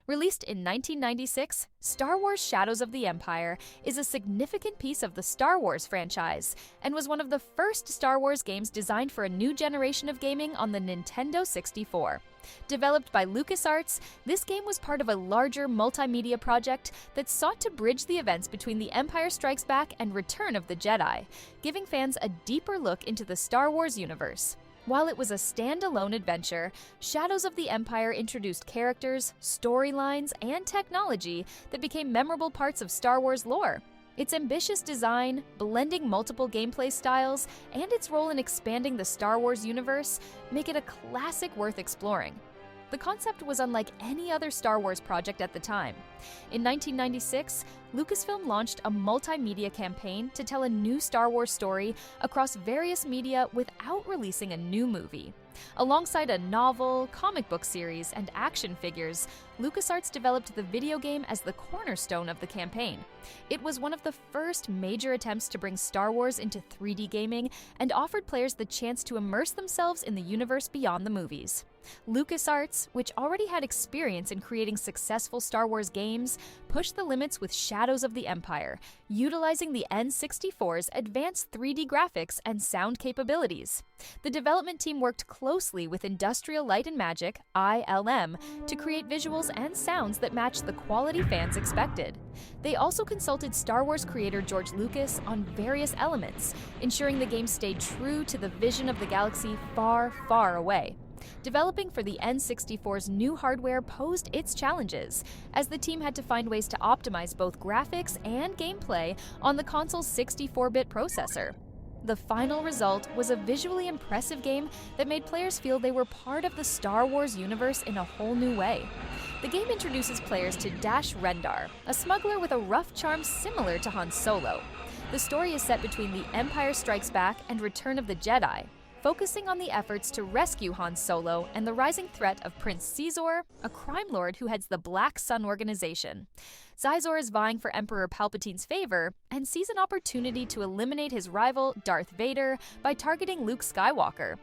Released in 1996, Star Wars Shadows of the Empire is a significant piece of the Star Wars franchise and was one of the first Star Wars games designed for a new generation of gaming on the Nintendo 64. Developed by LucasArts, this game was part of a larger multimedia project that sought to bridge the events between The Empire Strikes Back and Return of the Jedi, giving fans a deeper look into the Star Wars universe. While it was a standalone adventure, Shadows of the Empire introduced characters, storylines, and technology that became memorable parts of Star Wars lore. Its ambitious design, blending multiple gameplay styles, and its role in expanding the Star Wars universe make it a classic worth exploring. The concept was unlike any other Star Wars project at the time. In 1996, Lucasfilm launched a multimedia campaign to tell a new Star Wars story across various media without releasing a new movie. Alongside a novel, comic book series, and action figures, LucasArts developed the video game as the cornerstone of the campaign. It was one of the first major attempts to bring Star Wars into 3D gaming and offered players the chance to immerse themselves in the universe beyond the movies. LucasArts, which already had experience in creating successful Star Wars games, pushed the limits with Shadows of the Empire, utilizing the N64's advanced 3D graphics and sound capabilities. The development team worked closely with Industrial Light and Magic, ILM, to create visuals and sounds that matched the quality fans expected. They also consulted Star Wars creator George Lucas on various elements, ensuring the game stayed true to the vision of the galaxy far, far away. Developing for the N64's new hardware posed its challenges, as the team had to find ways to optimize both graphics and gameplay on the console's 64-bit processor. The final result was a visually impressive game that made players feel they were part of the Star Wars universe in a whole new way. The game introduces players to Dash Rendar, a smuggler with a rough charm similar to Han Solo. The story is set between The Empire Strikes Back and Return of the Jedi, focusing on the efforts to rescue Han Solo and the rising threat of Prince Caesar, a crime lord who heads the Black Sun organization. Caesar is vying for Emperor Palpatine's favor and sees an opportunity to eliminate his rival, Darth Vader, by targeting Luke Skywalker.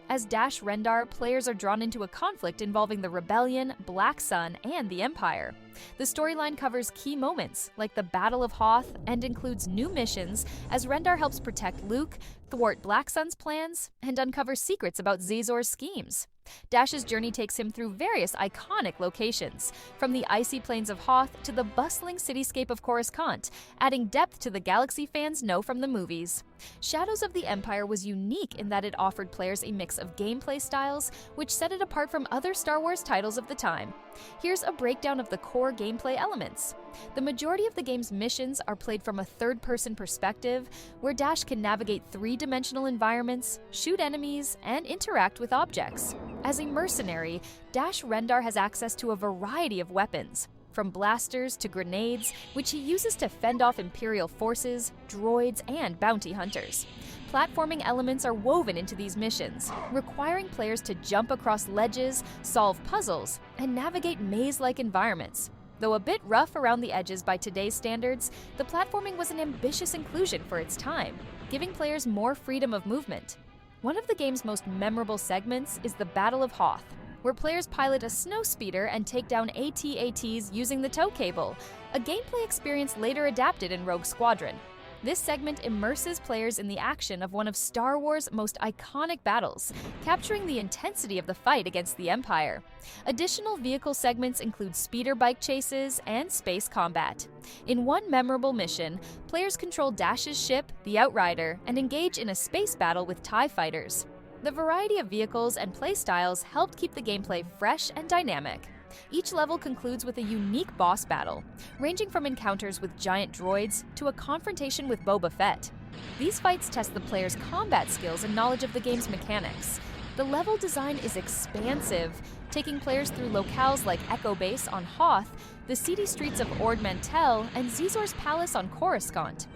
As Dash Rendar, players are drawn into a conflict involving the Rebellion, Black Sun, and the Empire. The storyline covers key moments, like the Battle of Hoth, and includes new missions as Rendar helps protect Luke, thwart Black Sun's plans, and uncover secrets about Caesar's schemes. Dash's journey takes him through various iconic locations, from the icy plains of Hoth to the bustling cityscape of Coruscant, adding depth to the galaxy fans know from the movies. Shadows of the Empire was unique in that it offered players a mix of gameplay styles, which set it apart from other Star Wars titles of the time. Here's a breakdown of the core gameplay elements. The majority of the game's missions are played from a third-person perspective, where Dash can navigate three-dimensional environments, shoot enemies, and interact with objects. As a mercenary, Dash Rendar has access to a variety of weapons, from blasters to grenades, which he uses to fend off Imperial forces, droids, and bounty hunters. Platforming elements are woven into these missions, requiring players to jump across ledges, solve puzzles, and navigate maze-like environments. Though a bit rough around the edges by today's standards, the platforming was an ambitious inclusion for its time, giving players more freedom of movement. One of the game's most memorable segments is the Battle of Hoth, where players pilot a snowspeeder and take down AT-ATs using the tow cable, a gameplay experience later adapted in Rogue Squadron. This segment immerses players in the action of one of Star Wars' most iconic battles, capturing the intensity of the fight against the Empire. Additional vehicle segments include speeder bike chases and space combat. In one memorable mission, players control Dash's ship, the Outrider, and engage in a space battle with TIE fighters. The variety of vehicles and playstyles helped keep the gameplay fresh and dynamic. Each level concludes with a unique boss battle, ranging from encounters with giant droids to a confrontation with Boba Fett. These fights test the player's combat skills and knowledge of the game's mechanics. The level design is expansive, taking players through locales like Echo Base on Hoth, the seedy streets of Ord Mantell, and Zizor's Palace on Coruscant.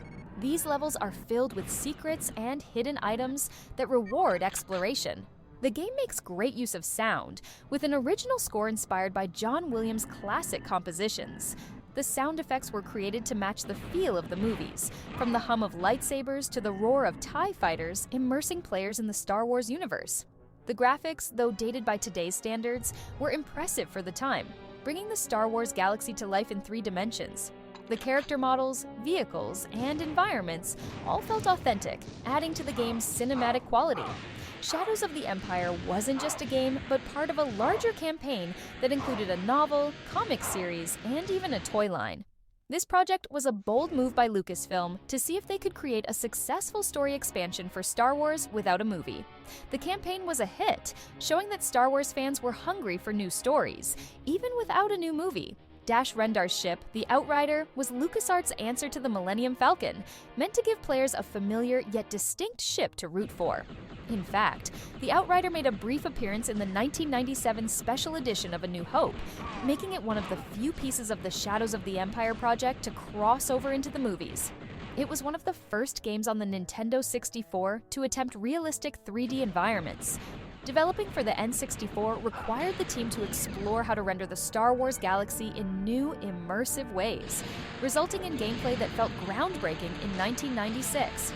These levels are filled with secrets and hidden items that reward exploration. The game makes great use of sound, with an original score inspired by John Williams' classic compositions. The sound effects were created to match the feel of the movies, from the hum of lightsabers to the roar of TIE fighters, immersing players in the Star Wars universe. The graphics, though dated by today's standards, were impressive for the time. bringing the Star Wars galaxy to life in 3 dimensions. The character models, vehicles, and environments all felt authentic, adding to the game's cinematic quality. Shadows of the Empire wasn't just a game, but part of a larger campaign that included a novel, comic series, and even a toy line. This project was a bold move by Lucasfilm to see if they could create a successful story expansion for Star Wars without a movie. The campaign was a hit, showing that Star Wars fans were hungry for new stories, even without a new movie. Dash Rendar's ship, the Outrider, was LucasArts' answer to the Millennium Falcon, meant to give players a familiar yet distinct ship to root for. In fact, the Outrider made a brief appearance in the 1997 special edition of A New Hope, making it one of the few pieces of the Shadows of the Empire project to cross over into the movies. It was one of the first games on the Nintendo 64 to attempt realistic 3D environments. Developing for the N64 required the team to explore how to render the Star Wars galaxy in new, immersive ways, resulting in gameplay that felt groundbreaking in 1996.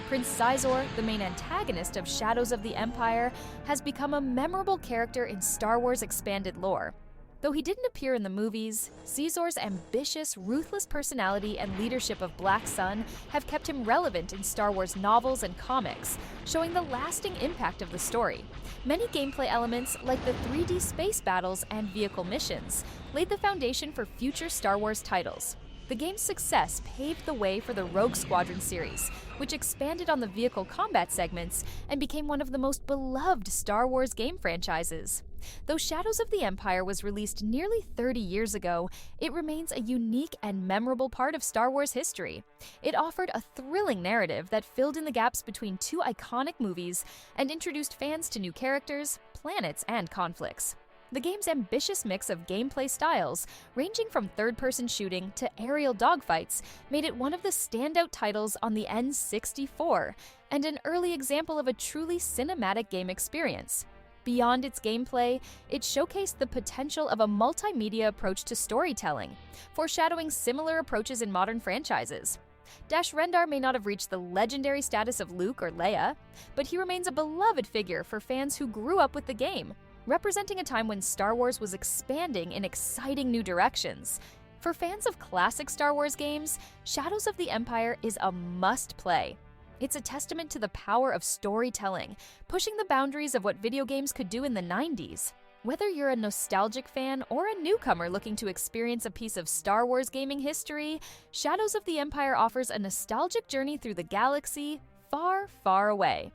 Prince Sizor, the main antagonist of Shadows of the Empire, has become a memorable character in Star Wars expanded lore. Though he didn't appear in the movies, Sizor's ambitious, ruthless personality and leadership of Black Sun have kept him relevant in Star Wars novels and comics, showing the lasting impact of the story. Many gameplay elements, like the 3D space battles and vehicle missions, laid the foundation for future Star Wars titles. The game's success paved the way for the Rogue Squadron series, which expanded on the vehicle combat segments and became one of the most beloved Star Wars game franchises. Though Shadows of the Empire was released nearly 30 years ago, it remains a unique and memorable part of Star Wars history. It offered a thrilling narrative that filled in the gaps between 2 iconic movies and introduced fans to new characters, planets, and conflicts. The game's ambitious mix of gameplay styles, ranging from third-person shooting to aerial dogfights, made it one of the standout titles on the N64, and an early example of a truly cinematic game experience. Beyond its gameplay, it showcased the potential of a multimedia approach to storytelling, foreshadowing similar approaches in modern franchises. Dash Rendar may not have reached the legendary status of Luke or Leia, but he remains a beloved figure for fans who grew up with the game, representing a time when Star Wars was expanding in exciting new directions. For fans of classic Star Wars games, Shadows of the Empire is a must-play. It's a testament to the power of storytelling, pushing the boundaries of what video games could do in the 90s. Whether you're a nostalgic fan or a newcomer looking to experience a piece of Star Wars gaming history, Shadows of the Empire offers a nostalgic journey through the galaxy far, far away.